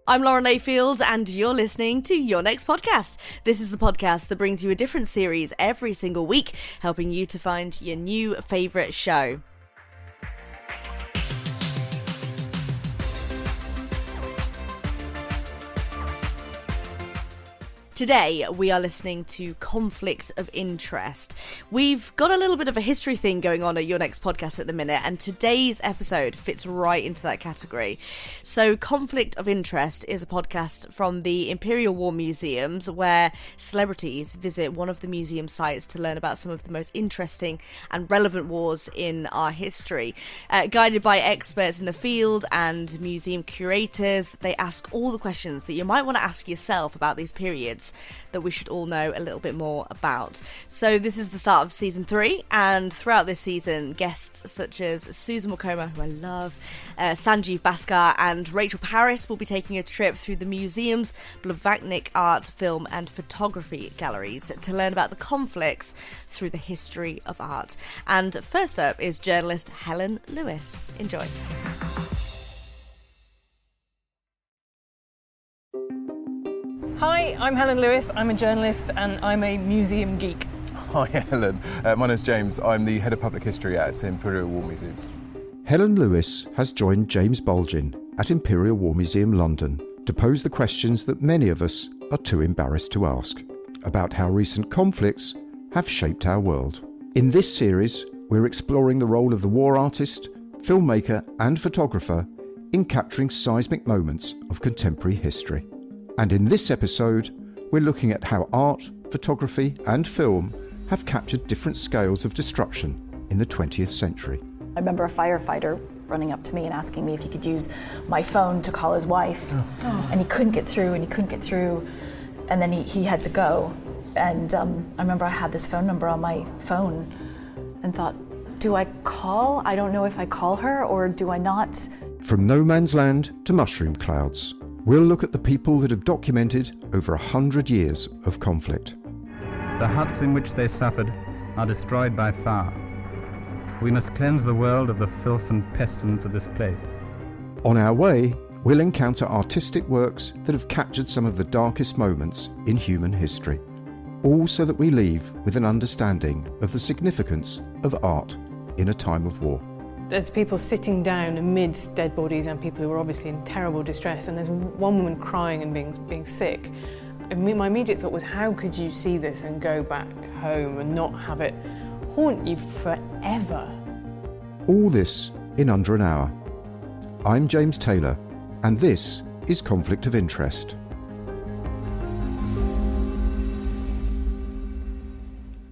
I'm Lauren Layfield, and you're listening to Your Next Podcast. This is the podcast that brings you a different series every single week, helping you to find your new favourite show. Today, we are listening to Conflict of Interest. We've got a little bit of a history thing going on at Your Next Podcast at the minute, and today's episode fits right into that category. So, Conflict of Interest is a podcast from the Imperial War Museums, where celebrities visit one of the museum sites to learn about some of the most interesting and relevant wars in our history. Guided by experts in the field and museum curators, they ask all the questions that you might want to ask yourself about these periods that we should all know a little bit more about. So this is the start of season 3, and throughout this season, guests such as Susan Wokoma, who I love, Sanjeev Bhaskar and Rachel Paris will be taking a trip through the museum's Blavatsky art, film and photography galleries to learn about the conflicts through the history of art. And first up is journalist Helen Lewis. Enjoy. Hi, I'm Helen Lewis. I'm a journalist and I'm a museum geek. Hi Helen, my name's James. I'm the Head of Public History at Imperial War Museums. Helen Lewis has joined James Bulgin at Imperial War Museum London to pose the questions that many of us are too embarrassed to ask about how recent conflicts have shaped our world. In this series, we're exploring the role of the war artist, filmmaker and photographer in capturing seismic moments of contemporary history. And in this episode, we're looking at how art, photography and film have captured different scales of destruction in the 20th century. I remember a firefighter running up to me and asking me if he could use my phone to call his wife. And he couldn't get through, and then he had to go. And I remember I had this phone number on my phone and thought, do I call? I don't know if I call her or do I not? From no man's land to mushroom clouds, we'll look at the people that have documented over 100 years of conflict. The huts in which they suffered are destroyed by fire. We must cleanse the world of the filth and pestilence of this place. On our way, we'll encounter artistic works that have captured some of the darkest moments in human history, all so that we leave with an understanding of the significance of art in a time of war. There's people sitting down amidst dead bodies and people who are obviously in terrible distress, and there's one woman crying and being sick. My immediate thought was, how could you see this and go back home and not have it haunt you forever? All this in under an hour. I'm James Taylor, and this is Conflict of Interest.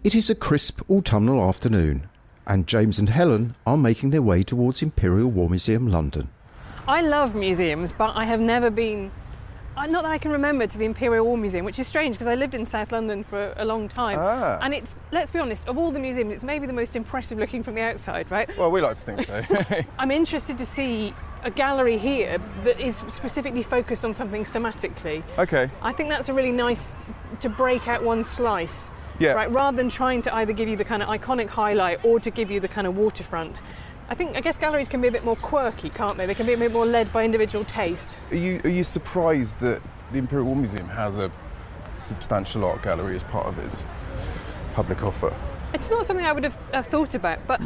It is a crisp autumnal afternoon, and James and Helen are making their way towards Imperial War Museum London. I love museums, but I have never been, not that I can remember, to the Imperial War Museum, which is strange because I lived in South London for a long time. And it's, let's be honest, of all the museums, it's maybe the most impressive looking from the outside, right? Well, we like to think so. I'm interested to see a gallery here that is specifically focused on something thematically. Okay. I think that's a really nice, to break out one slice. Yeah. Right, rather than trying to either give you the kind of iconic highlight or to give you the kind of waterfront. I guess galleries can be a bit more quirky, can't they? They can be a bit more led by individual taste. Are you surprised that the Imperial War Museum has a substantial art gallery as part of its public offer? It's not something I would have thought about, but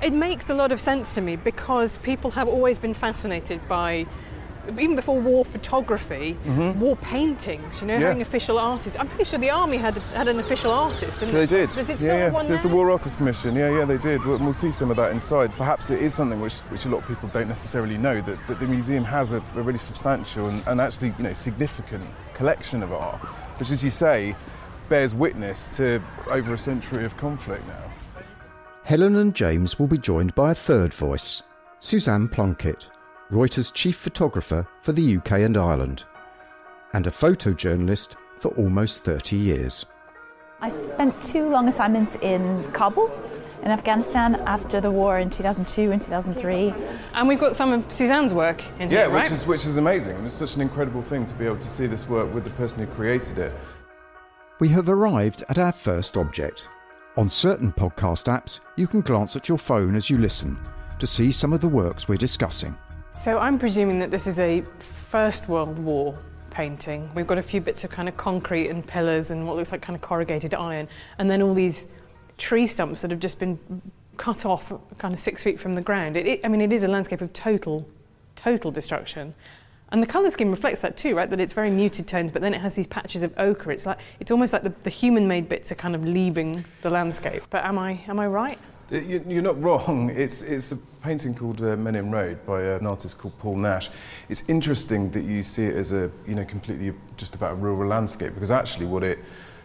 it makes a lot of sense to me because people have always been fascinated by, even before war photography, war paintings, having official artists. I'm pretty sure the army had an official artist, didn't They it? did. Does it still have one There's now? the War Artists Commission. Yeah, they did. We'll see some of that inside. Perhaps it is something which a lot of people don't necessarily know, that the museum has a really substantial and actually significant collection of art, which, as you say, bears witness to over a century of conflict now. Helen and James will be joined by a third voice, Suzanne Plunkett, Reuters' chief photographer for the UK and Ireland, and a photojournalist for almost 30 years. I spent 2 long assignments in Kabul, in Afghanistan, after the war in 2002 and 2003. And we've got some of Suzanne's work in here, right? which is amazing. And it's such an incredible thing to be able to see this work with the person who created it. We have arrived at our first object. On certain podcast apps, you can glance at your phone as you listen to see some of the works we're discussing. So I'm presuming that this is a First World War painting. We've got a few bits of kind of concrete and pillars and what looks like kind of corrugated iron, and then all these tree stumps that have just been cut off kind of 6 feet from the ground. It is a landscape of total destruction. And the colour scheme reflects that too, right? That it's very muted tones, but then it has these patches of ochre. It's almost like the human-made bits are kind of leaving the landscape. But am I right? You're not wrong. It's a painting called Menin Road by an artist called Paul Nash. It's interesting that you see it as completely just about a rural landscape, because actually what it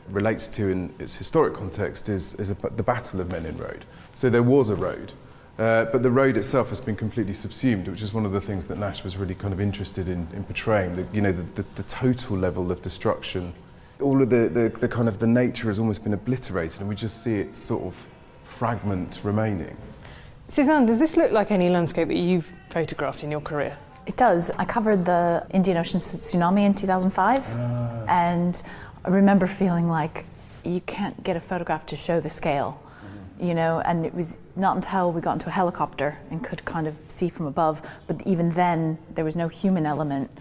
relates to in its historic context is the Battle of Menin Road. So there was a road, but the road itself has been completely subsumed, which is one of the things that Nash was really kind of interested in portraying. The total level of destruction. All of the kind of the nature has almost been obliterated, and we just see it sort of fragments remaining. Suzanne, does this look like any landscape that you've photographed in your career? It does. I covered the Indian Ocean tsunami in 2005, and I remember feeling like you can't get a photograph to show the scale, and it was not until we got into a helicopter and could kind of see from above, but even then there was no human element,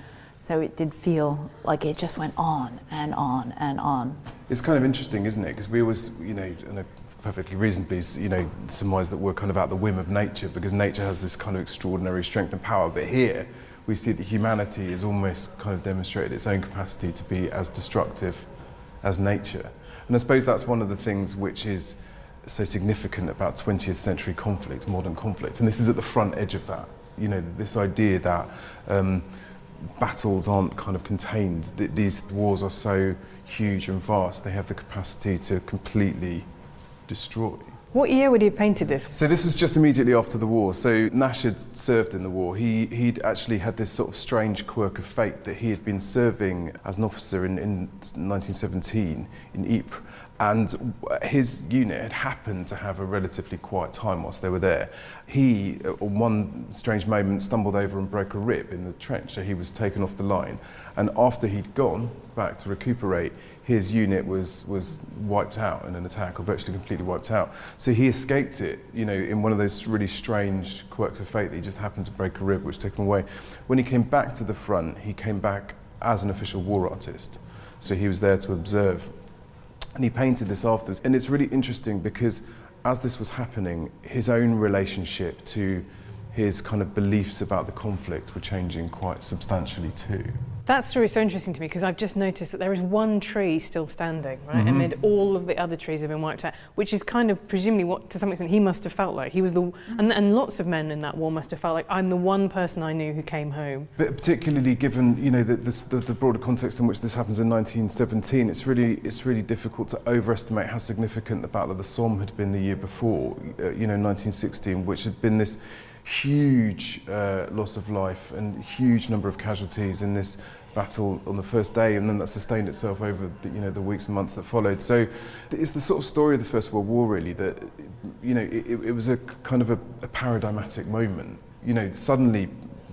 so it did feel like it just went on and on and on. It's kind of interesting, isn't it? Because we always, and perfectly reasonably, surmise that we're kind of at the whim of nature, because nature has this kind of extraordinary strength and power. But here, we see that humanity has almost kind of demonstrated its own capacity to be as destructive as nature. And I suppose that's one of the things which is so significant about 20th century conflict, modern conflict. And this is at the front edge of that. This idea that battles aren't kind of contained. These wars are so huge and vast, they have the capacity to completely destroy. What year would you have painted this? So this was just immediately after the war. So Nash had served in the war. He'd actually had this sort of strange quirk of fate that he had been serving as an officer in 1917 in Ypres, and his unit had happened to have a relatively quiet time whilst they were there. He, on one strange moment, stumbled over and broke a rib in the trench, so he was taken off the line. And after he'd gone back to recuperate, his unit was wiped out in an attack, or virtually completely wiped out. So he escaped it, in one of those really strange quirks of fate that he just happened to break a rib, which took him away. When he came back to the front, he came back as an official war artist. So he was there to observe. And he painted this afterwards. And it's really interesting because as this was happening, his own relationship to his kind of beliefs about the conflict were changing quite substantially too. That story is so interesting to me because I've just noticed that there is one tree still standing, right, amid all of the other trees have been wiped out, which is kind of presumably what, to some extent, he must have felt like. He was and lots of men in that war must have felt like, I'm the one person I knew who came home. But particularly given, the broader context in which this happens in 1917, it's really difficult to overestimate how significant the Battle of the Somme had been the year before, 1916, which had been this huge loss of life and huge number of casualties in this battle on the first day, and then that sustained itself over the weeks and months that followed. So it's the sort of story of the First World War, really, that it was a kind of a paradigmatic moment. Suddenly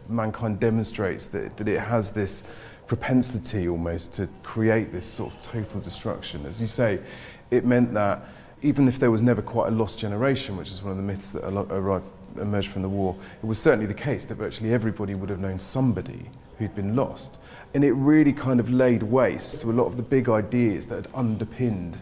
mankind demonstrates that it has this propensity almost to create this sort of total destruction. As you say, it meant that even if there was never quite a lost generation, which is one of the myths that emerged from the war, it was certainly the case that virtually everybody would have known somebody who'd been lost. And it really kind of laid waste to a lot of the big ideas that had underpinned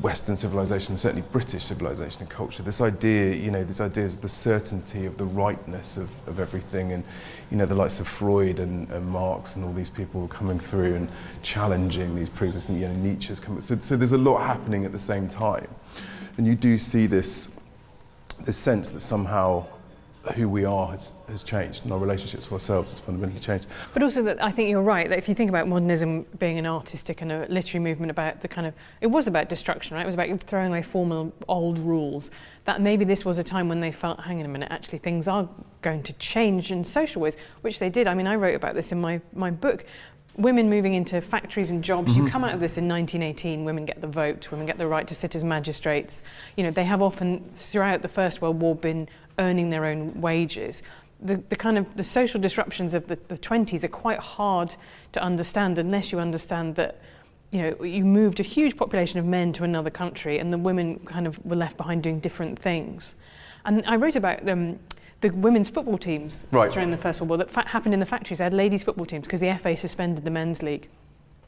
Western civilization, certainly British civilization and culture. This idea, these ideas of the certainty of the rightness of everything, and the likes of Freud and Marx and all these people were coming through and challenging these pre-existing, Nietzsche's coming. So there's a lot happening at the same time, and you do see this sense that somehow who we are has changed, and our relationship to ourselves has fundamentally changed. But also that I think you're right, that if you think about modernism being an artistic and a literary movement about it was about destruction, right? It was about throwing away formal old rules, that maybe this was a time when they felt, hang on a minute, actually things are going to change in social ways, which they did. I mean, I wrote about this in my book. Women moving into factories and jobs, you come out of this in 1918, women get the vote, women get the right to sit as magistrates. They have often, throughout the First World War, been earning their own wages. The kind of the social disruptions of the 20s are quite hard to understand unless you understand that, you moved a huge population of men to another country and the women kind of were left behind doing different things. And I wrote about the women's football teams Right. during the First World War that happened in the factories. They had ladies' football teams because the FA suspended the men's league.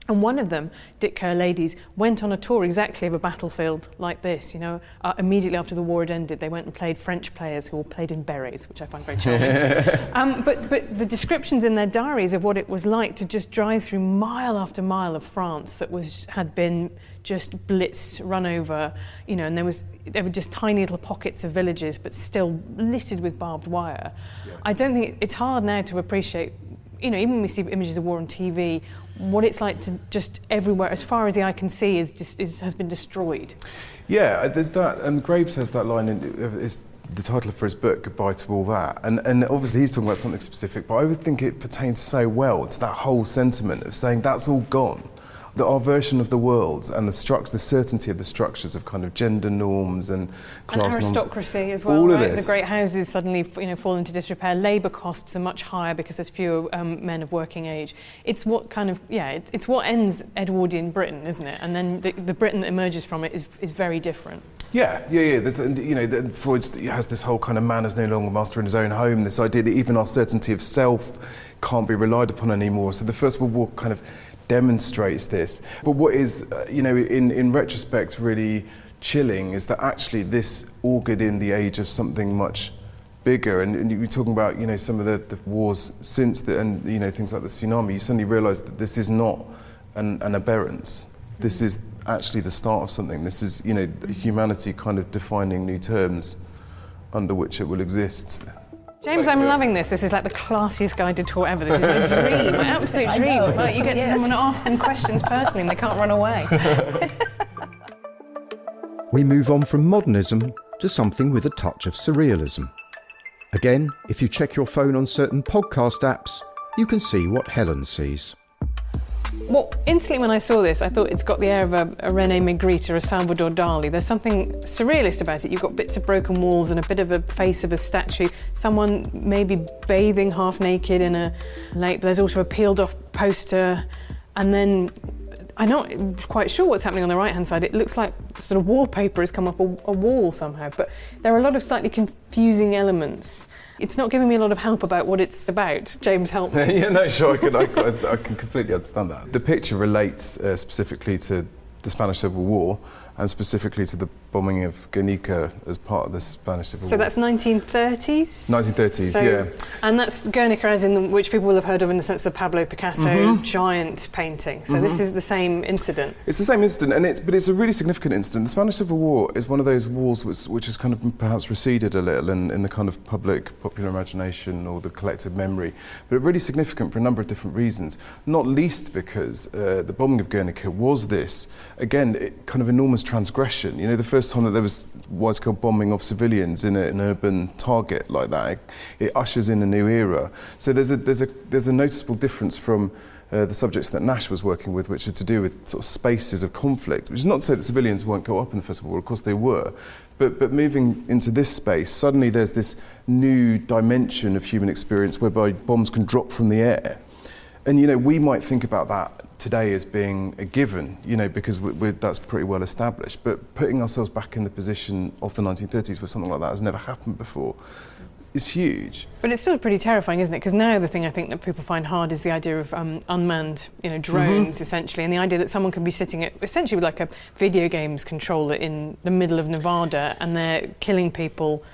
And one of them, Dick Kerr Ladies, went on a tour exactly of a battlefield like this. You know, immediately after the war had ended, they went and played French players who all played in berets, which I find very charming. But the descriptions in their diaries of what it was like to just drive through mile after mile of France that had been just blitzed, run over, you know, and there were just tiny little pockets of villages, but still littered with barbed wire. Yeah. I don't think it's hard now to appreciate, you know, even when we see images of war on TV, what it's like to just everywhere, as far as the eye can see, has been destroyed. Yeah, there's that, and Graves has that line is the title for his book, Goodbye to All That, and obviously he's talking about something specific, but I would think it pertains so well to that whole sentiment of saying that's all gone. That our version of the world and the certainty of the structures of kind of gender norms and class and aristocracy norms, as well. all right? of this. The great houses suddenly, you know, fall into disrepair. Labour costs are much higher because there's fewer men of working age. It's what kind of it's what ends Edwardian Britain, isn't it? And then the Britain that emerges from it is very different. Yeah. There's, you know, Freud has this whole kind of man is no longer master in his own home. This idea that even our certainty of self can't be relied upon anymore. So the First World War kind of demonstrates this. But what is, you know, in retrospect really chilling is that actually this augured in the age of something much bigger. And you're talking about, you know, some of the wars since, and, you know, things like the tsunami, you suddenly realise that this is not an aberrance. This is actually the start of something. This is, you know, humanity kind of defining new terms under which it will exist. James, I'm loving this. This is like the classiest guided tour ever. This is my dream, my absolute dream. Like, you get someone to ask them questions personally and they can't run away. We move on from modernism to something with a touch of surrealism. Again, if you check your phone on certain podcast apps, you can see what Helen sees. Well, instantly when I saw this, I thought it's got the air of a René Magritte or a Salvador Dali. There's something surrealist about it. You've got bits of broken walls and a bit of a face of a statue. Someone maybe bathing half naked in a lake. But there's also a peeled off poster. And then, I'm not quite sure what's happening on the right-hand side. It looks like sort of wallpaper has come up a wall somehow. But there are a lot of slightly confusing elements. It's not giving me a lot of help about what it's about. James, help me. Yeah, no, sure, I can completely understand that. The picture relates specifically to the Spanish Civil War and specifically to the bombing of Guernica as part of the Spanish Civil War. So that's 1930s? 1930s, yeah. And that's Guernica, as in which people will have heard of in the sense of the Pablo Picasso giant painting. So this is the same incident. It's the same incident, but it's a really significant incident. The Spanish Civil War is one of those wars which has kind of perhaps receded a little in the kind of popular imagination or the collective memory, but really significant for a number of different reasons, not least because the bombing of Guernica was this, again, kind of enormous transgression. You know, the first time that there was wide-scale bombing of civilians in an urban target like that, it ushers in a new era. So there's a noticeable difference from the subjects that Nash was working with, which are to do with sort of spaces of conflict, which is not to say that civilians weren't caught up in the First World War, of course they were, but moving into this space, suddenly there's this new dimension of human experience whereby bombs can drop from the air. And, you know, we might think about that today as being a given, you know, because that's pretty well established. But putting ourselves back in the position of the 1930s where something like that has never happened before is huge. But it's still pretty terrifying, isn't it? Because now the thing I think that people find hard is the idea of unmanned, you know, drones essentially, and the idea that someone can be sitting at essentially like a video games controller in the middle of Nevada and they're killing people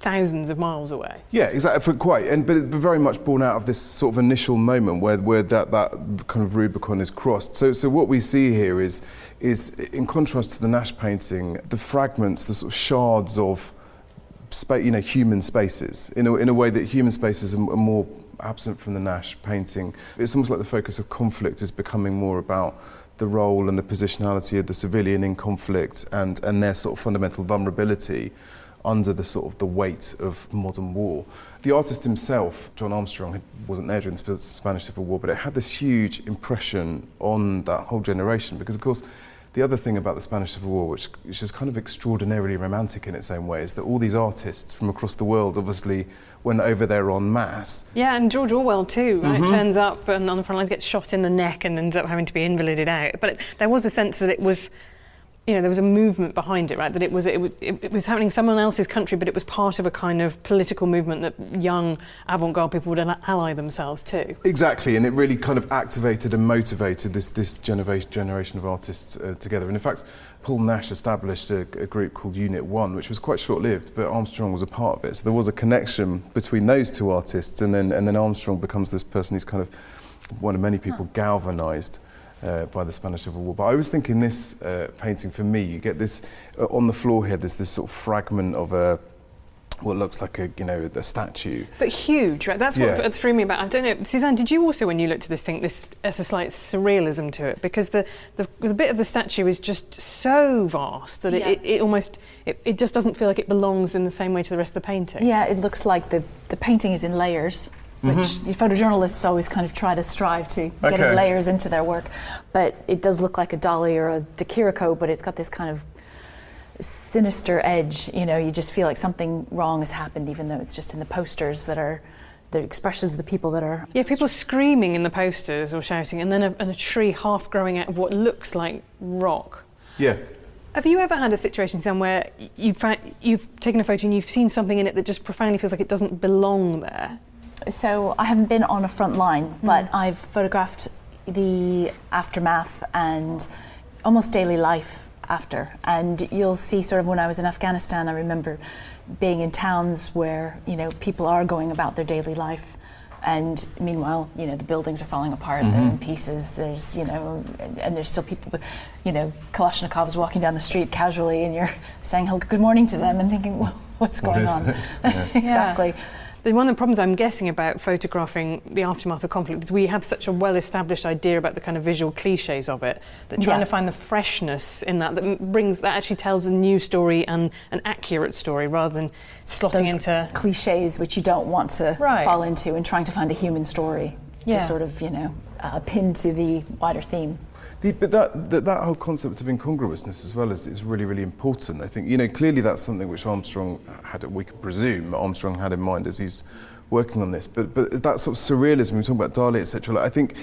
thousands of miles away. Yeah, exactly, but very much born out of this sort of initial moment where that kind of Rubicon is crossed. So what we see here is in contrast to the Nash painting, the fragments, the sort of shards of human spaces, in a way that human spaces are more absent from the Nash painting. It's almost like the focus of conflict is becoming more about the role and the positionality of the civilian in conflict and their sort of fundamental vulnerability under the sort of the weight of modern war. The artist himself, John Armstrong, wasn't there during the Spanish Civil War, but it had this huge impression on that whole generation because, of course, the other thing about the Spanish Civil War, which is kind of extraordinarily romantic in its own way, is that all these artists from across the world obviously went over there en masse. Yeah, and George Orwell too, right? Turns up and on the front line gets shot in the neck and ends up having to be invalided out. But there was a sense that it was there was a movement behind it, right? That it was happening in someone else's country, but it was part of a kind of political movement that young avant-garde people would ally themselves to. Exactly, and it really kind of activated and motivated this generation of artists together. And in fact, Paul Nash established a group called Unit 1, which was quite short-lived, but Armstrong was a part of it. So there was a connection between those two artists, and then Armstrong becomes this person who's kind of one of many people galvanised by the Spanish Civil War. But I was thinking this painting, for me, you get this, on the floor here, there's this sort of fragment of what looks like a statue. But huge, right? That's what threw me about. I don't know, Suzanne, did you also, when you looked at this, think this has a slight surrealism to it? Because the bit of the statue is just so vast that it almost just doesn't feel like it belongs in the same way to the rest of the painting. Yeah, it looks like the painting is in layers, which photojournalists always kind of try to strive to get layers into their work. But it does look like a Dali or a De Chirico, but it's got this kind of sinister edge. You just feel like something wrong has happened, even though it's just in the posters that are the expressions of the people that are... Yeah, people screaming in the posters or shouting, and then a tree half growing out of what looks like rock. Yeah. Have you ever had a situation somewhere you've taken a photo and you've seen something in it that just profoundly feels like it doesn't belong there? So I haven't been on a front line, but I've photographed the aftermath and almost daily life after. And you'll see sort of when I was in Afghanistan, I remember being in towns where, people are going about their daily life. And meanwhile, the buildings are falling apart, they're in pieces, there's, and there's still people with, Kalashnikovs walking down the street casually, and you're saying good morning to them and thinking, well, what's going on? Yeah. Exactly. One of the problems I'm guessing about photographing the aftermath of conflict is we have such a well-established idea about the kind of visual cliches of it that trying to find the freshness in that actually tells a new story and an accurate story rather than slotting those into cliches which you don't want to fall into, and trying to find the human story to sort of pin to the wider theme. But that whole concept of incongruousness as well is really, really important. I think, clearly that's something which Armstrong we could presume Armstrong had in mind as he's working on this. But that sort of surrealism, we talk about Dali, etc., I think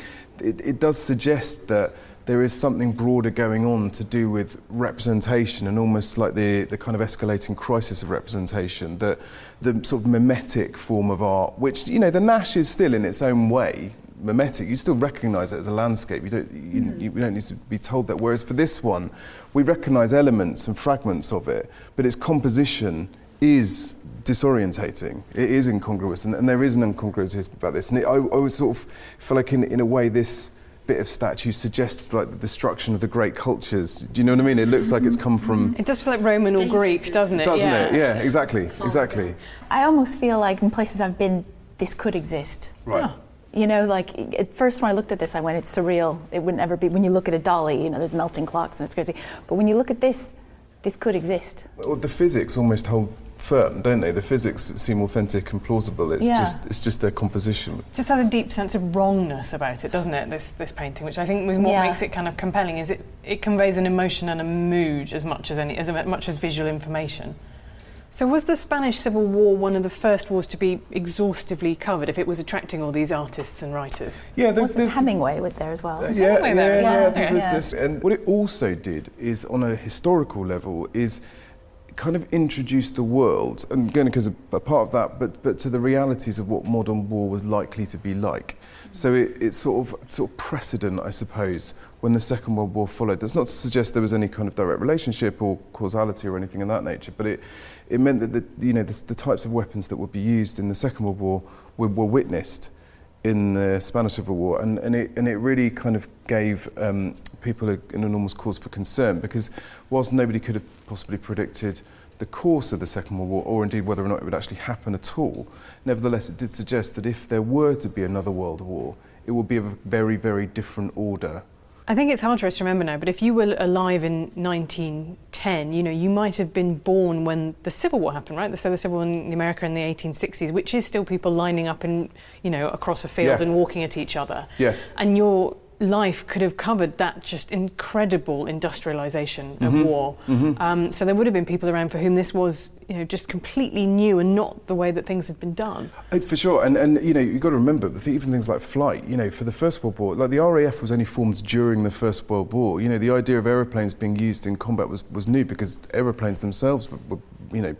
it does suggest that there is something broader going on to do with representation, and almost like the kind of escalating crisis of representation, that the sort of mimetic form of art, which, the Nash is still in its own way mimetic, you still recognise it as a landscape. You don't need to be told that. Whereas for this one, we recognise elements and fragments of it, but its composition is disorientating. It is incongruous, and there is an incongruity about this. And I always sort of feel like, in a way, this bit of statue suggests like the destruction of the great cultures. Do you know what I mean? It looks like it's come from... It does feel like Roman or Greek, doesn't it? Doesn't it? Yeah, exactly. I almost feel like in places I've been, this could exist. Right. Oh. At first when I looked at this, I went, it's surreal. It wouldn't ever be. When you look at a Dali, there's melting clocks and it's crazy. But when you look at this could exist. Well, the physics almost hold firm, don't they? The physics seem authentic and plausible. It's just their composition. It just has a deep sense of wrongness about it, doesn't it? This painting, which I think was what makes it kind of compelling, is it conveys an emotion and a mood as much as visual information. So was the Spanish Civil War one of the first wars to be exhaustively covered, if it was attracting all these artists and writers? Yeah, there's Hemingway with there as well. And what it also did is, on a historical level, is kind of introduce the world, and again, because a part of that, but to the realities of what modern war was likely to be like. So it's sort of precedent, I suppose, when the Second World War followed. That's not to suggest there was any kind of direct relationship or causality or anything of that nature, but it meant that the types of weapons that would be used in the Second World War were witnessed in the Spanish Civil War, and it really kind of gave people an enormous cause for concern, because whilst nobody could have possibly predicted the course of the Second World War, or indeed whether or not it would actually happen at all, nevertheless it did suggest that if there were to be another world war, it would be of a very, very different order. I think it's hard for us to remember now, but if you were alive in 1910, you might have been born when the Civil War happened, right? So the Civil War in America in the 1860s, which is still people lining up in, across a field and walking at each other. Yeah. And you're life could have covered that just incredible industrialization of war. So there would have been people around for whom this was, just completely new and not the way that things had been done. For sure, and you've got to remember, even things like flight, for the First World War, like the RAF was only formed during the First World War. The idea of aeroplanes being used in combat was new because aeroplanes themselves were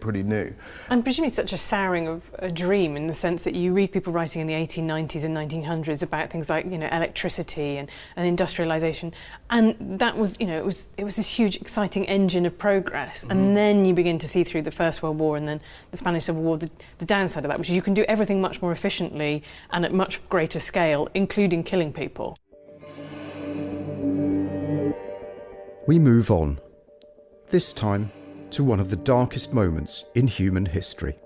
pretty new. And presumably such a souring of a dream, in the sense that you read people writing in the 1890s and 1900s about things like, electricity and industrialisation, and that was, it was this huge, exciting engine of progress. And then you begin to see through the First World War and then the Spanish Civil War the downside of that, which is you can do everything much more efficiently and at much greater scale, including killing people. We move on, this time to one of the darkest moments in human history.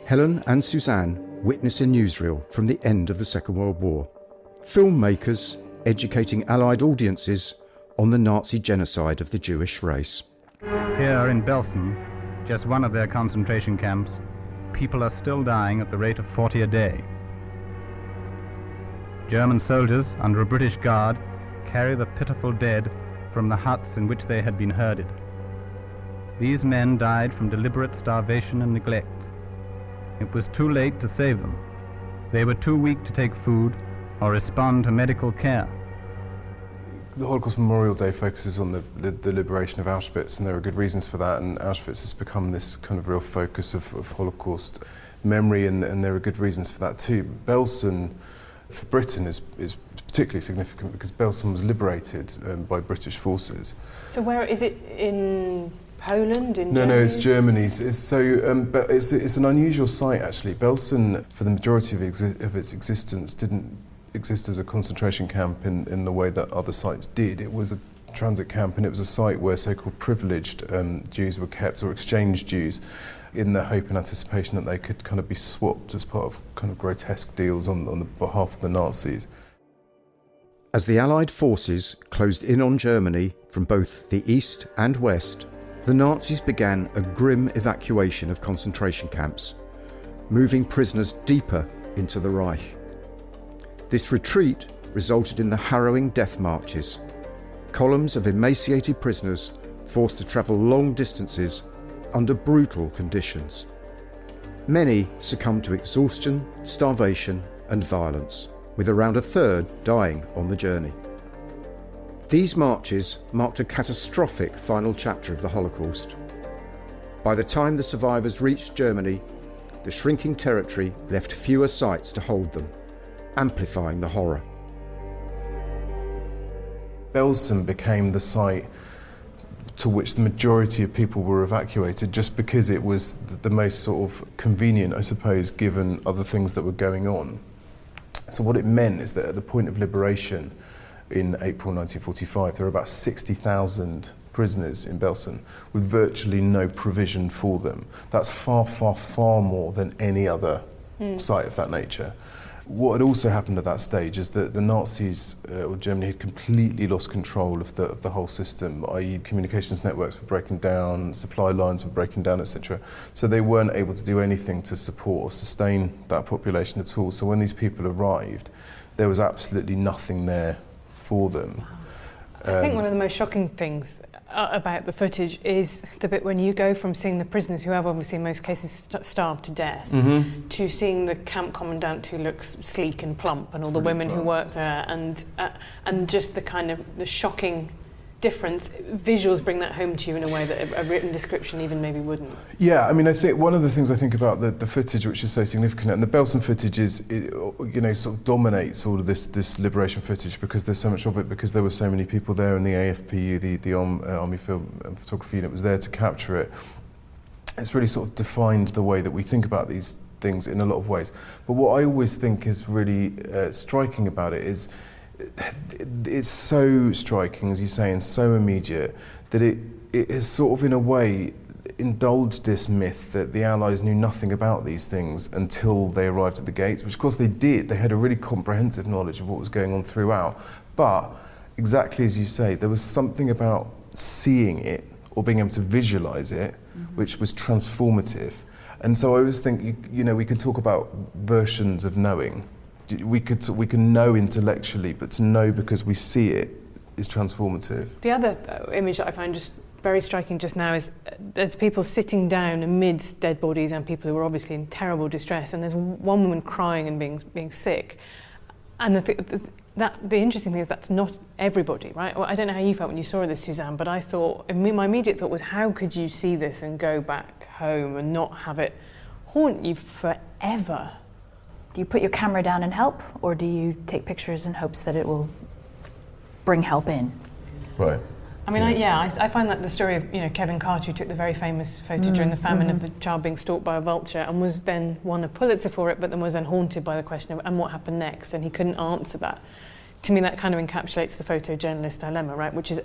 Helen and Suzanne witness a newsreel from the end of the Second World War. Filmmakers educating Allied audiences on the Nazi genocide of the Jewish race. Here in Belsen, just one of their concentration camps, people are still dying at the rate of 40 a day. German soldiers, under a British guard, carry the pitiful dead from the huts in which they had been herded. These men died from deliberate starvation and neglect. It was too late to save them. They were too weak to take food or respond to medical care. The Holocaust Memorial Day focuses on the liberation of Auschwitz, and there are good reasons for that, and Auschwitz has become this kind of real focus of Holocaust memory, and there are good reasons for that too. Belsen, for Britain, is particularly significant because Belsen was liberated by British forces. So where is it, in Poland? No, it's Germany. It's an unusual site, actually. Belsen, for the majority of its existence, didn't exist as a concentration camp in the way that other sites did. It was a transit camp, and it was a site where so-called privileged Jews were kept, or exchanged Jews, in the hope and anticipation that they could kind of be swapped as part of kind of grotesque deals on the behalf of the Nazis. As the Allied forces closed in on Germany from both the east and west, the Nazis began a grim evacuation of concentration camps, moving prisoners deeper into the Reich. This retreat resulted in the harrowing death marches, columns of emaciated prisoners forced to travel long distances under brutal conditions. Many succumbed to exhaustion, starvation and violence, with around a third dying on the journey. These marches marked a catastrophic final chapter of the Holocaust. By the time the survivors reached Germany, the shrinking territory left fewer sites to hold them, amplifying the horror. Belsen became the site to which the majority of people were evacuated, just because it was the most sort of convenient, I suppose, given other things that were going on. So what it meant is that at the point of liberation in April 1945, there were about 60,000 prisoners in Belsen with virtually no provision for them. That's far, far, far more than any other site of that nature. What had also happened at that stage is that the Nazis, or Germany, had completely lost control of the whole system, i.e. communications networks were breaking down, supply lines were breaking down, etc. So they weren't able to do anything to support or sustain that population at all. So when these people arrived, there was absolutely nothing there for them. I think one of the most shocking things about the footage is the bit when you go from seeing the prisoners, who have obviously in most cases starved to death, to seeing the camp commandant who looks sleek and plump, and all the women who work there, and just the kind of the shocking difference. Visuals bring that home to you in a way that a written description even maybe wouldn't. Yeah, I mean, I think one of the things I think about the footage, which is so significant, and the Belsen footage sort of dominates all of this liberation footage because there's so much of it, because there were so many people there, and the AFPU, the Army Film and Photography Unit, was there to capture it. It's really sort of defined the way that we think about these things in a lot of ways. But what I always think is really striking about it is it's so striking, as you say, and so immediate, that it has sort of in a way indulged this myth that the Allies knew nothing about these things until they arrived at the gates, which of course they did. They had a really comprehensive knowledge of what was going on throughout. But exactly as you say, there was something about seeing it or being able to visualize it, which was transformative. And so I always think, we could talk about versions of knowing. we can know intellectually, but to know because we see it is transformative. The other image that I find just very striking just now is there's people sitting down amidst dead bodies and people who are obviously in terrible distress, and there's one woman crying and being sick. And the interesting thing is that's not everybody, right? Well, I don't know how you felt when you saw this, Suzanne, but I thought, my immediate thought was, how could you see this and go back home and not have it haunt you forever? Do you put your camera down and help, or do you take pictures in hopes that it will bring help in? Right. I mean, I find that the story of Kevin Carter, who took the very famous photo during the famine of the child being stalked by a vulture and was then won a Pulitzer for it, but then was then haunted by the question of, and what happened next? And he couldn't answer that. To me, that kind of encapsulates the photojournalist dilemma, right? Which is,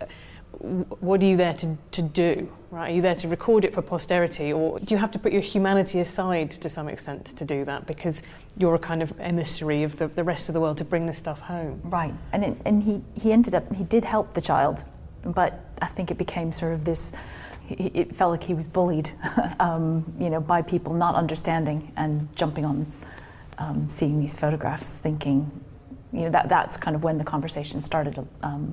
what are you there to do, right? Are you there to record it for posterity, or do you have to put your humanity aside to some extent to do that because you're a kind of emissary of the rest of the world to bring this stuff home? Right, and he did help the child, but I think it became sort of this, it felt like he was bullied, by people not understanding and jumping on seeing these photographs, thinking, that's kind of when the conversation started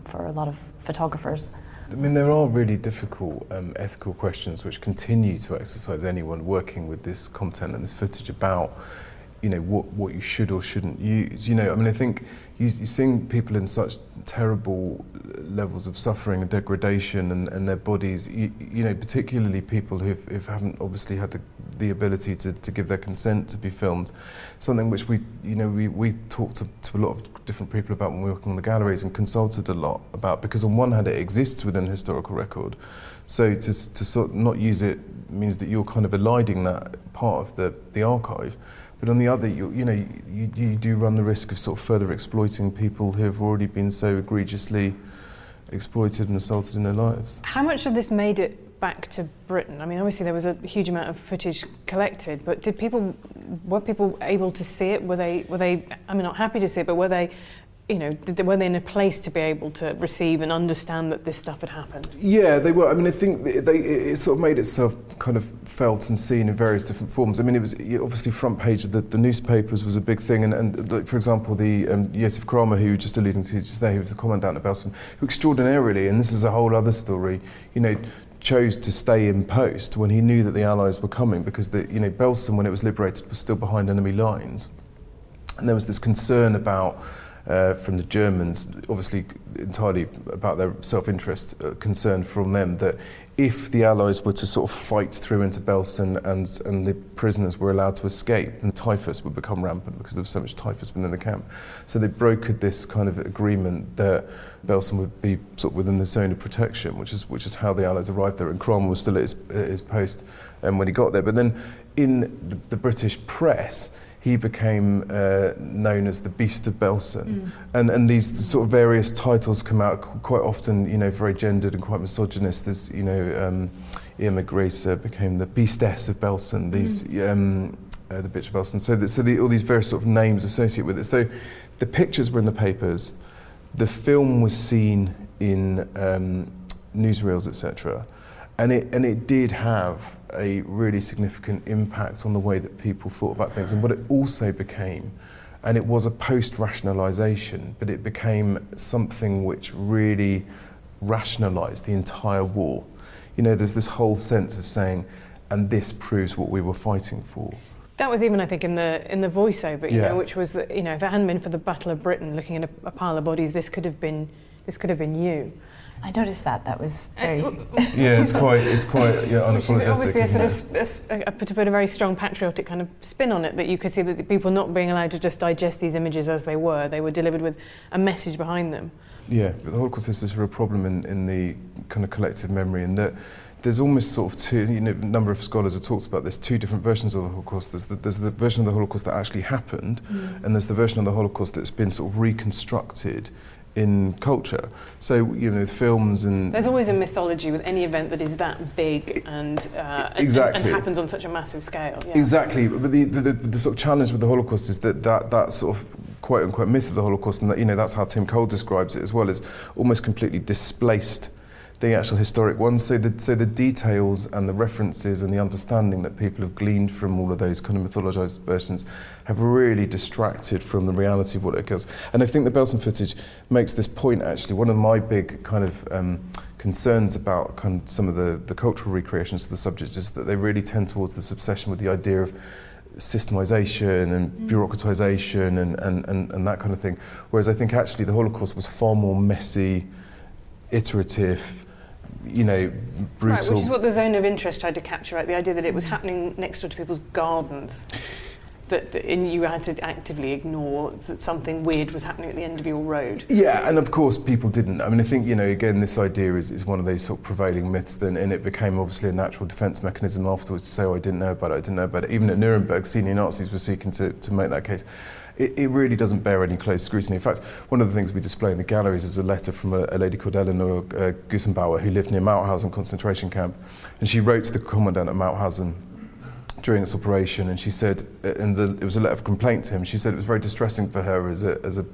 for a lot of photographers. I mean, there are really difficult ethical questions which continue to exercise anyone working with this content and this footage about, what you should or shouldn't use. I think you're seeing people in such terrible levels of suffering and degradation and their bodies, particularly people who haven't obviously had the ability to give their consent to be filmed. Something which we talked to a lot of different people about when we were working on the galleries and consulted a lot about, because on one hand it exists within historical record, so to sort of not use it means that you're kind of eliding that part of the archive. But on the other, you do run the risk of sort of further exploiting people who have already been so egregiously exploited and assaulted in their lives. How much of this made it back to Britain? I mean, obviously there was a huge amount of footage collected, but were people able to see it? Were they? I mean, not happy to see it, but were they? Were they in a place to be able to receive and understand that this stuff had happened? Yeah, they were. I mean, I think it sort of made itself kind of felt and seen in various different forms. I mean, it was obviously front page of the newspapers was a big thing, and like, for example, the Josef Kramer, who you were just alluding to just there, who was the commandant of Belsen, who extraordinarily, and this is a whole other story, chose to stay in post when he knew that the Allies were coming, because Belsen, when it was liberated, was still behind enemy lines, and there was this concern about. From the Germans, obviously entirely about their self-interest, concern from them that if the Allies were to sort of fight through into Belsen and the prisoners were allowed to escape, then typhus would become rampant because there was so much typhus within the camp. So they brokered this kind of agreement that Belsen would be sort of within the zone of protection, which is how the Allies arrived there. And Cromwell was still at his post when he got there. But then in the British press, he became known as the Beast of Belsen. And these sort of various titles come out quite often, very gendered and quite misogynist. There's, Ian McGrace became the Beastess of Belsen, the Bitch of Belsen. So all these various sort of names associated with it. So the pictures were in the papers, the film was seen in newsreels, etc. And it did have a really significant impact on the way that people thought about things. And what it also became, and it was a post-rationalisation, but it became something which really rationalised the entire war. There's this whole sense of saying, and this proves what we were fighting for. That was even, I think, in the voiceover, which was that, if it hadn't been for the Battle of Britain, looking at a pile of bodies, this could have been you. I noticed that was very... it's quite unapologetic, obviously to put a very strong patriotic kind of spin on it, that you could see that the people not being allowed to just digest these images as they were delivered with a message behind them. Yeah, but the Holocaust is a real problem in the kind of collective memory, and that there's almost sort of two, a number of scholars have talked about, there's two different versions of the Holocaust. There's the version of the Holocaust that actually happened, and there's the version of the Holocaust that's been sort of reconstructed in culture. So, with films and... There's always a mythology with any event that is that big and happens on such a massive scale. Yeah. Exactly, but the sort of challenge with the Holocaust is that sort of quote-unquote myth of the Holocaust, and that, that's how Tim Cole describes it as well, is almost completely displaced the actual historic ones. So the details and the references and the understanding that people have gleaned from all of those kind of mythologized versions have really distracted from the reality of what it occurs. And I think the Belsen footage makes this point, actually. One of my big kind of concerns about kind of some of the cultural recreations of the subjects is that they really tend towards this obsession with the idea of systemization and bureaucratization and that kind of thing. Whereas I think actually the Holocaust was far more messy, iterative, brutal. Right, which is what the zone of interest tried to capture, right? The idea that it was happening next door to people's gardens, and you had to actively ignore that something weird was happening at the end of your road. Yeah, and of course people didn't. I mean, I think, again, this idea is one of those sort of prevailing myths, and it became obviously a natural defence mechanism afterwards to say, I didn't know about it. Even at Nuremberg, senior Nazis were seeking to make that case. It really doesn't bear any close scrutiny. In fact, one of the things we display in the galleries is a letter from a lady called Eleanor Gussenbauer, who lived near Mauthausen concentration camp, and she wrote to the commandant at Mauthausen during this operation, and she said, it was a letter of complaint to him. She said it was very distressing for her as a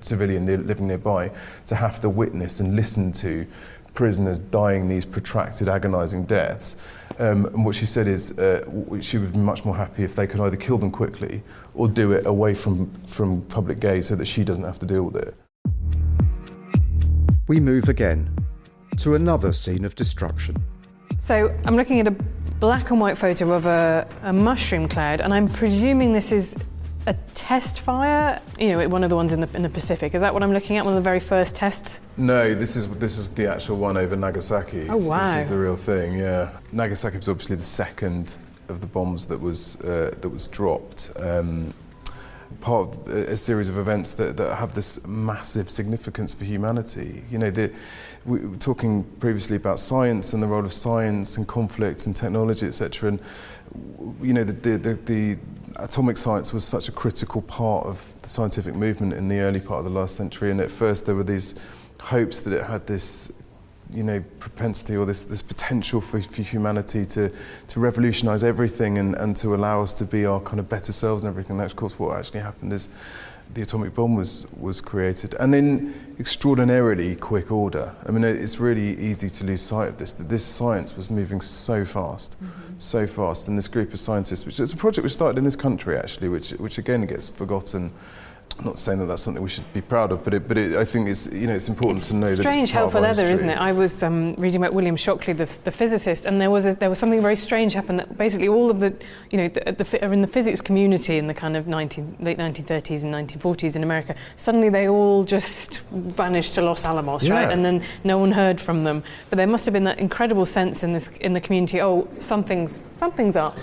civilian living nearby to have to witness and listen to prisoners dying these protracted, agonising deaths. And what she said is she would be much more happy if they could either kill them quickly or do it away from public gaze so that she doesn't have to deal with it. We move again to another scene of destruction. So I'm looking at a black and white photo of a mushroom cloud, and I'm presuming this is a test fire, one of the ones in the Pacific. Is that what I'm looking at, one of the very first tests? No, this is the actual one over Nagasaki. Oh, wow. This is the real thing, yeah. Nagasaki was obviously the second of the bombs that was dropped. Part of a series of events that have this massive significance for humanity. We were talking previously about science and the role of science and conflicts and technology, etc. And the atomic science was such a critical part of the scientific movement in the early part of the last century. And at first there were these hopes that it had this propensity or this potential for humanity to revolutionise everything and to allow us to be our kind of better selves and everything. That's of course what actually happened is the atomic bomb was created, and in extraordinarily quick order. I mean, it's really easy to lose sight of this, that this science was moving so fast, and this group of scientists, which is a project which started in this country actually, which again gets forgotten. I'm not saying that that's something we should be proud of, but I think it's important to know that it's strange part helpful of our leather, history. isn't it? I was reading about William Shockley, the physicist, and there was something very strange happened, that basically all of the in the physics community in the kind of late 1930s and 1940s in America, suddenly they all just vanished to Los Alamos, right? And then no one heard from them. But there must have been that incredible sense in the community. Oh, something's up.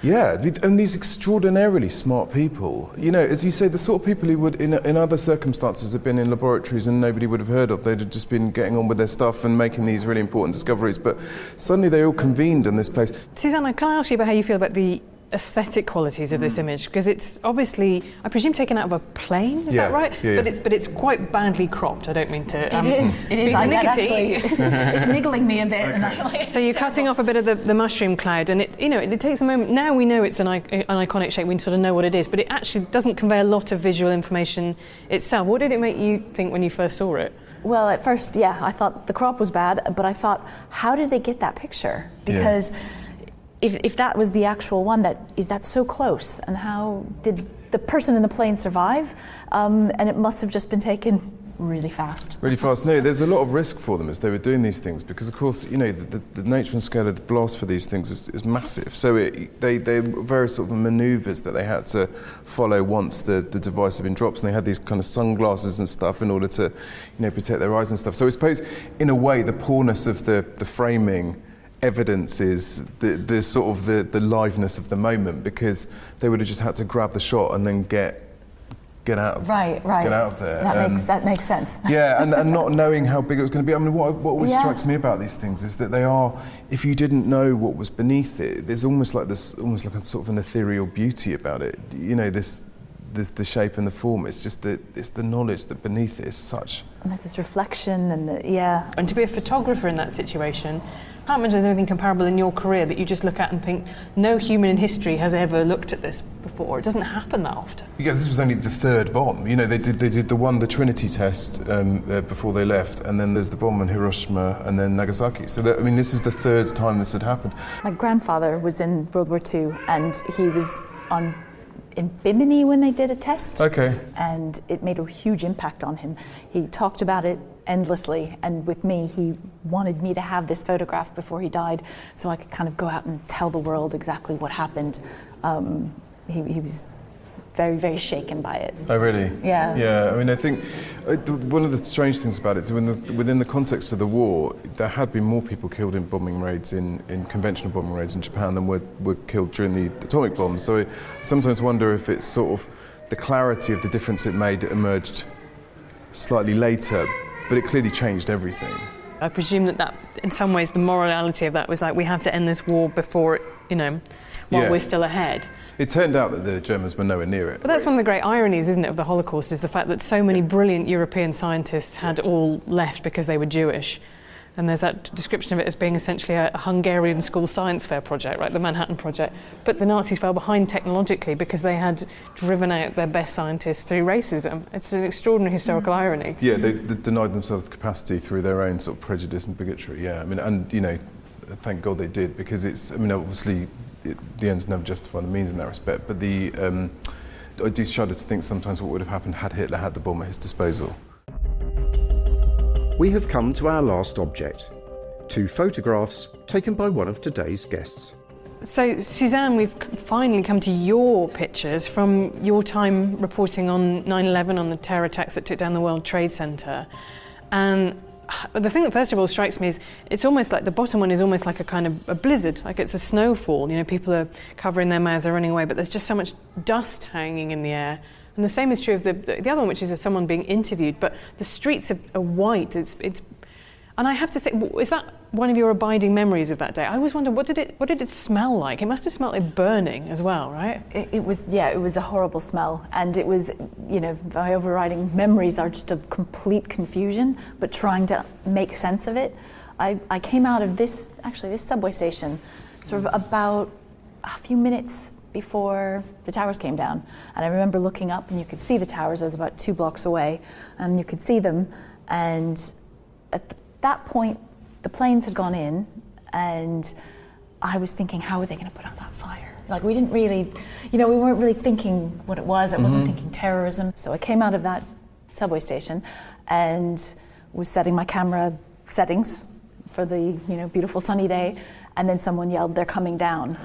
Yeah, and these extraordinarily smart people, as you say, the sort of people who would, in other circumstances, have been in laboratories and nobody would have heard of. They'd have just been getting on with their stuff and making these really important discoveries, but suddenly they all convened in this place. Susanna, can I ask you about how you feel about the aesthetic qualities of this image? Because it's obviously, I presume, taken out of a plane, is that right? Yeah. But it's quite badly cropped. I don't mean to... It is. Actually, it's niggling me a bit. Okay. And so you're cutting off a bit of the mushroom cloud, and it takes a moment. Now we know it's an iconic shape, we sort of know what it is, but it actually doesn't convey a lot of visual information itself. What did it make you think when you first saw it? Well, at first, I thought the crop was bad, but I thought, how did they get that picture? Because if that was the actual one, that's so close, and how did the person in the plane survive? And it must have just been taken really fast. Really fast. No, there's a lot of risk for them as they were doing these things, because of course, the nature and scale of the blast for these things is massive. So they were various sort of manoeuvres that they had to follow once the device had been dropped, and they had these kind of sunglasses and stuff in order to, protect their eyes and stuff. So I suppose, in a way, the poorness of the framing evidences the sort of the liveness of the moment, because they would have just had to grab the shot and then get out of get out of there. That makes sense. Yeah, and not knowing how big it was going to be. I mean, what always strikes me about these things is that they are, if you didn't know what was beneath it, there's almost like a sort of an ethereal beauty about it. The shape and the form. It's just it's the knowledge that beneath it is such. And there's this reflection and And to be a photographer in that situation, can't imagine there's anything comparable in your career that you just look at and think, no human in history has ever looked at this before. It doesn't happen that often. Yeah, this was only the third bomb. You know, they did the Trinity test before they left, and then there's the bomb on Hiroshima and then Nagasaki. So this is the third time this had happened. My grandfather was in World War II, and he was in Bimini when they did a test. Okay. And it made a huge impact on him. He talked about it endlessly, and with me, he wanted me to have this photograph before he died so I could kind of go out and tell the world exactly what happened. He was very, very shaken by it. Oh, really? Yeah. Yeah, I think one of the strange things about it is within the context of the war, there had been more people killed in bombing raids, in conventional bombing raids in Japan than were killed during the atomic bombs. So I sometimes wonder if it's sort of the clarity of the difference it made emerged slightly later, but it clearly changed everything. I presume that in some ways the morality of that was like, we have to end this war before, while we're still ahead. It turned out that the Germans were nowhere near it. But that's one of the great ironies, isn't it, of the Holocaust, is the fact that so many brilliant European scientists had all left because they were Jewish. And there's that description of it as being essentially a Hungarian school science fair project, right, the Manhattan Project. But the Nazis fell behind technologically because they had driven out their best scientists through racism. It's an extraordinary historical irony. Yeah, they denied themselves the capacity through their own sort of prejudice and bigotry, yeah. Thank God they did, because obviously, the ends never justify the means in that respect, but I do shudder to think sometimes what would have happened had Hitler had the bomb at his disposal. We have come to our last object, 2 photographs taken by one of today's guests. So, Suzanne, we've finally come to your pictures from your time reporting on 9/11, on the terror attacks that took down the World Trade Center. And the thing that first of all strikes me is it's almost like the bottom one is almost like a kind of a blizzard, like it's a snowfall. People are covering their mouths, they're running away, but there's just so much dust hanging in the air. And the same is true of the other one, which is of someone being interviewed, but the streets are white. And I have to say, is that one of your abiding memories of that day? I always wonder, what did it smell like? It must have smelled like burning as well, right? It was a horrible smell, and it was, my overriding memories are just of complete confusion, but trying to make sense of it. I came out of this subway station sort of about a few minutes before the towers came down, and I remember looking up and you could see the towers. I was about 2 blocks away, and you could see them, and at that point the planes had gone in, and I was thinking, how are they going to put out that fire? Like, we didn't really, we weren't really thinking what it was. I wasn't thinking terrorism. So I came out of that subway station and was setting my camera settings for the beautiful sunny day, and then someone yelled, "They're coming down."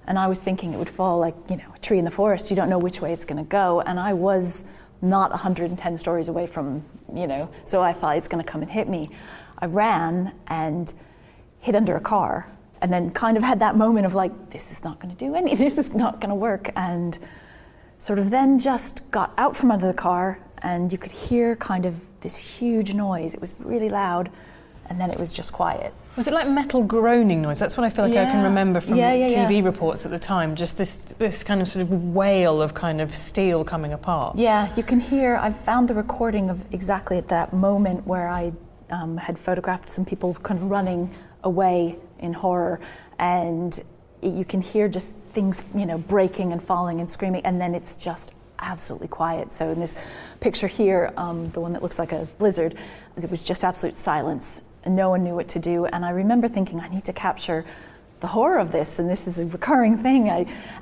And I was thinking it would fall like a tree in the forest. You don't know which way it's going to go, and I was not 110 stories away from so I thought it's going to come and hit me. I ran and hid under a car, and then kind of had that moment of like, this is not going to do anything, this is not going to work, and sort of then just got out from under the car, and you could hear kind of this huge noise. It was really loud, and then it was just quiet. Was it like metal groaning noise? That's what I feel like I can remember from TV reports at the time, just this kind of sort of wail of kind of steel coming apart. Yeah, you can hear, I've found the recording of exactly at that moment where I had photographed some people kind of running away in horror, and you can hear just things, breaking and falling and screaming, and then it's just absolutely quiet. So in this picture here, the one that looks like a blizzard, it was just absolute silence, and no one knew what to do. And I remember thinking, I need to capture the horror of this, and this is a recurring thing,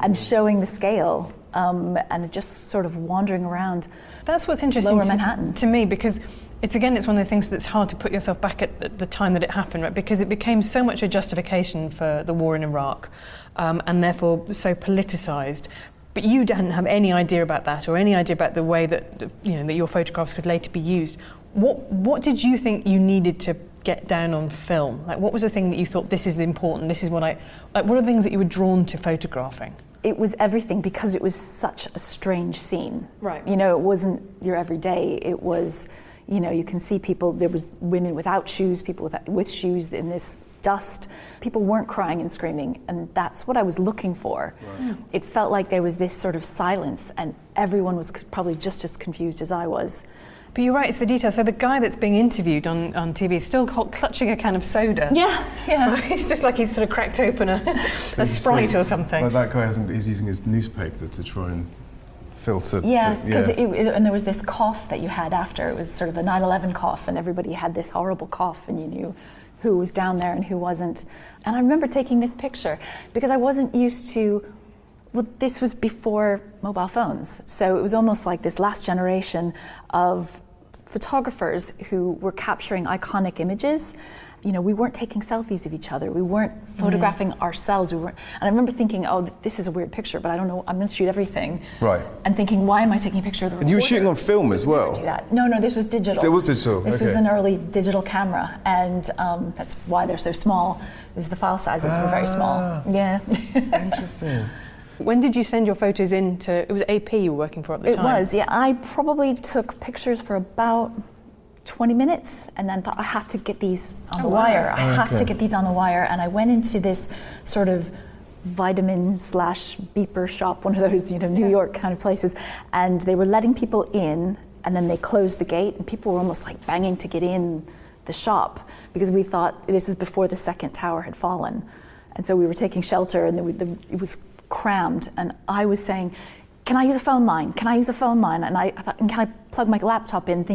and showing the scale, and just sort of wandering around. That's what's interesting Lower Manhattan to me, because it's one of those things that's hard to put yourself back at the time that it happened, right? Because it became so much a justification for the war in Iraq, and therefore so politicized. But you didn't have any idea about that, or any idea about the way that that your photographs could later be used. What did you think you needed to get down on film? Like, what was the thing that you thought, this is important? This is what what are the things that you were drawn to photographing? It was everything, because it was such a strange scene. Right. It wasn't your everyday. It was. You can see people, there was women without shoes, people with shoes in this dust. People weren't crying and screaming, and that's what I was looking for. Right. It felt like there was this sort of silence, and everyone was probably just as confused as I was. But you're right, it's the detail. So the guy that's being interviewed on TV is still clutching a can of soda. Yeah. It's just like he's sort of cracked open a Sprite or something. Like that guy he's using his newspaper to try and filter. Yeah, because and there was this cough that you had after. It was sort of the 9/11 cough, and everybody had this horrible cough, and you knew who was down there and who wasn't. And I remember taking this picture because I wasn't used to, well, this was before mobile phones. So it was almost like this last generation of photographers who were capturing iconic images. You know, we weren't taking selfies of each other. We weren't photographing ourselves. And I remember thinking, oh, this is a weird picture, but I don't know, I'm going to shoot everything. Right. And thinking, why am I taking a picture of the reporter? And you were shooting on film as well? Do that. No, this was digital. It was digital, This was an early digital camera, and that's why they're so small, is the file sizes were very small. Yeah. Interesting. When did you send your photos in to, it was AP you were working for at the time? It was, yeah. I probably took pictures for about 20 minutes and then thought, I have to get these on the wire. I have to get these on the wire. And I went into this sort of vitamin/beeper shop, one of those, New York kind of places, and they were letting people in, and then they closed the gate, and people were almost like banging to get in the shop because we thought this is before the second tower had fallen. And so we were taking shelter, and it was crammed, and I was saying, can I use a phone line? Can I use a phone line? And I thought, can I plug my laptop in,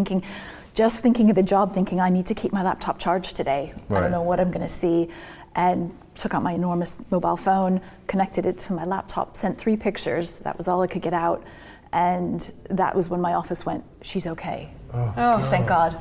just thinking of the job, thinking I need to keep my laptop charged today. Right. I don't know what I'm going to see. And took out my enormous mobile phone, connected it to my laptop, sent 3 pictures. That was all I could get out. And that was when my office went, she's okay. Oh, thank God.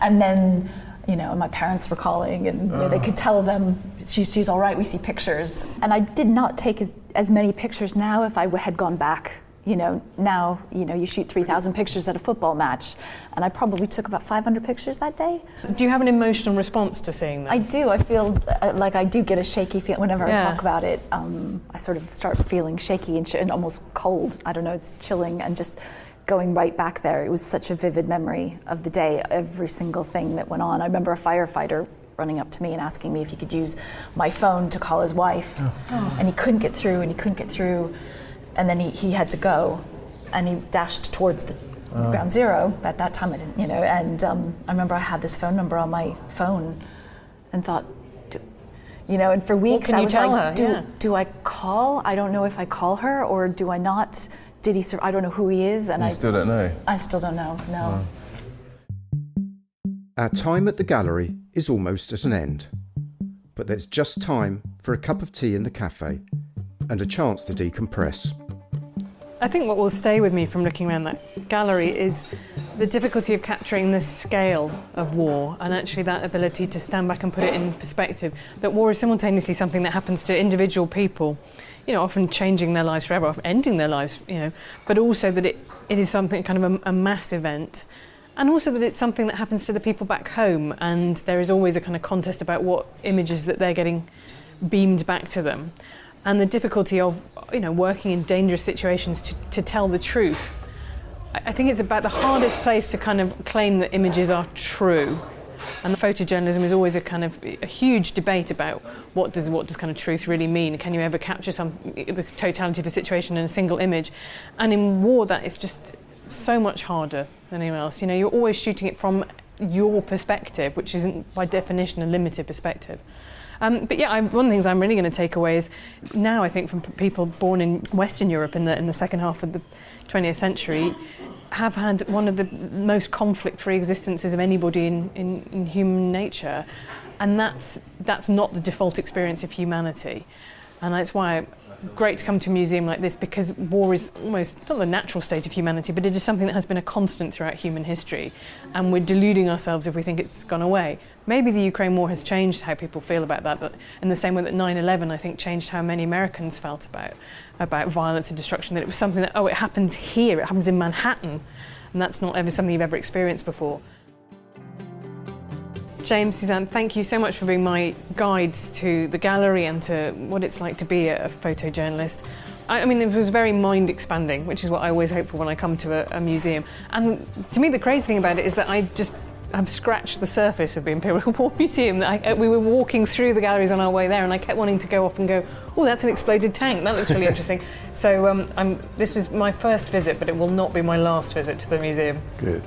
And then, and my parents were calling, and they could tell them, she's all right, we see pictures. And I did not take as many pictures now if I had gone back. Now, you shoot 3,000 pictures at a football match, and I probably took about 500 pictures that day. Do you have an emotional response to seeing that? I do. I feel like I do get a shaky feel whenever I talk about it. I sort of start feeling shaky and almost cold. I don't know, it's chilling, and just going right back there. It was such a vivid memory of the day, every single thing that went on. I remember a firefighter running up to me and asking me if he could use my phone to call his wife, and he couldn't get through. And then he had to go, and he dashed towards the ground zero. At that time, I didn't, and I remember I had this phone number on my phone and thought, and for weeks I was like, do I call? I don't know if I call her or do I not? Did he I don't know who he is. And I still don't know? I still don't know, no. Our time at the gallery is almost at an end, but there's just time for a cup of tea in the cafe and a chance to decompress. I think what will stay with me from looking around that gallery is the difficulty of capturing the scale of war, and actually that ability to stand back and put it in perspective. That war is simultaneously something that happens to individual people, often changing their lives forever, often ending their lives, but also that it is something kind of a mass event. And also that it's something that happens to the people back home, and there is always a kind of contest about what images that they're getting beamed back to them. And the difficulty of, working in dangerous situations to tell the truth. I think it's about the hardest place to kind of claim that images are true. And the photojournalism is always a huge debate about what does kind of truth really mean? Can you ever capture the totality of a situation in a single image? And in war, that is just so much harder than anyone else. You're always shooting it from your perspective, which isn't by definition a limited perspective. One of the things I'm really going to take away is now, I think, from people born in Western Europe in the second half of the 20th century, have had one of the most conflict-free existences of anybody in human nature, and that's not the default experience of humanity. And that's why great to come to a museum like this, because war is almost not the natural state of humanity, but it is something that has been a constant throughout human history, and we're deluding ourselves if we think it's gone away. Maybe the Ukraine war has changed how people feel about that, but in the same way that 9/11, I think, changed how many Americans felt about violence and destruction, that it was something that, it happens here, it happens in Manhattan, and that's not ever something you've ever experienced before. James, Suzanne, thank you so much for being my guides to the gallery and to what it's like to be a photojournalist. I mean, it was very mind-expanding, which is what I always hope for when I come to a museum. And to me, the crazy thing about it is that I've scratched the surface of the Imperial War Museum. We were walking through the galleries on our way there, and I kept wanting to go off and go, oh, that's an exploded tank. That looks really interesting. So this is my first visit, but it will not be my last visit to the museum. Good.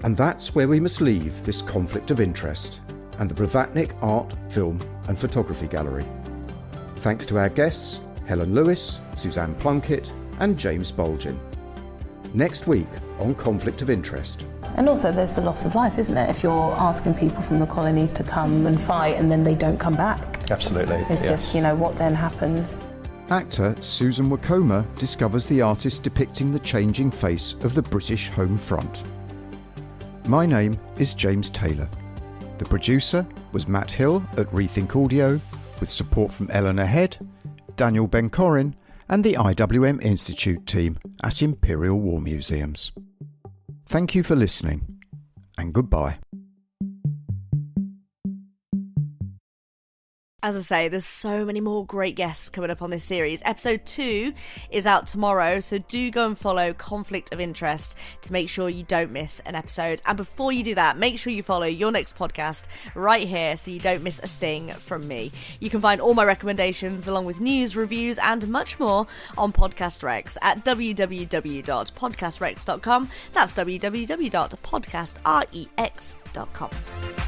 And that's where we must leave this conflict of interest and the Blavatnik Art, Film and Photography Gallery. Thanks to our guests, Helen Lewis, Suzanne Plunkett and James Bolgin. Next week on Conflict of Interest. And also there's the loss of life, isn't it? If you're asking people from the colonies to come and fight and then they don't come back. Absolutely. It's just, what then happens. Actor Susan Wokoma discovers the artist depicting the changing face of the British Home Front. My name is James Taylor. The producer was Matt Hill at Rethink Audio, with support from Eleanor Head, Daniel Ben-Corin and the IWM Institute team at Imperial War Museums. Thank you for listening, and goodbye. As I say, there's so many more great guests coming up on this series. Episode 2 is out tomorrow, so do go and follow Conflict of Interest to make sure you don't miss an episode. And before you do that, make sure you follow Your Next Podcast right here so you don't miss a thing from me. You can find all my recommendations along with news, reviews and much more on Podcast Rex at www.podcastrex.com. That's www.podcastrex.com.